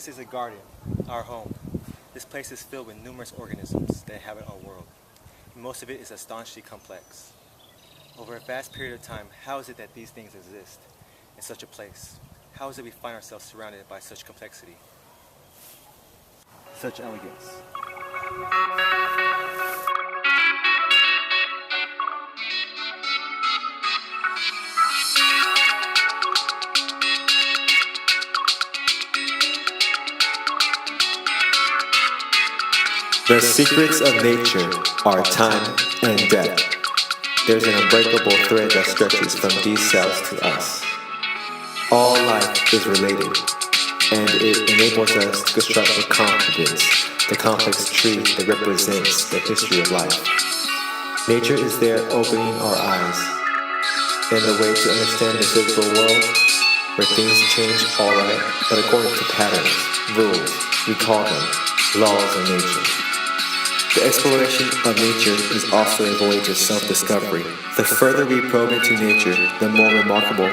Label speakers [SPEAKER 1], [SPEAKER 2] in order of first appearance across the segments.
[SPEAKER 1] This is a garden, our home. This place is filled with numerous organisms that inhabit our world. Most of it is astonishingly complex. Over a vast period of time, how is it that these things exist in such a place? How is it we find ourselves surrounded by such complexity, such elegance?
[SPEAKER 2] The secrets of nature are time and death. There's an unbreakable thread that stretches from these cells to us. All life is related, and it enables us to construct with confidence the complex tree that represents the history of life. Nature is there opening our eyes, and the way to understand the physical world, where things change alright, but according to patterns, rules, we call them laws of nature. The exploration of nature is also a voyage of self-discovery. The further we probe into nature, the more remarkable.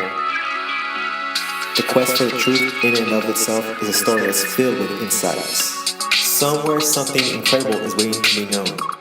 [SPEAKER 2] The quest for truth in and of itself is a story that's filled with insights. Somewhere something incredible is waiting to be known.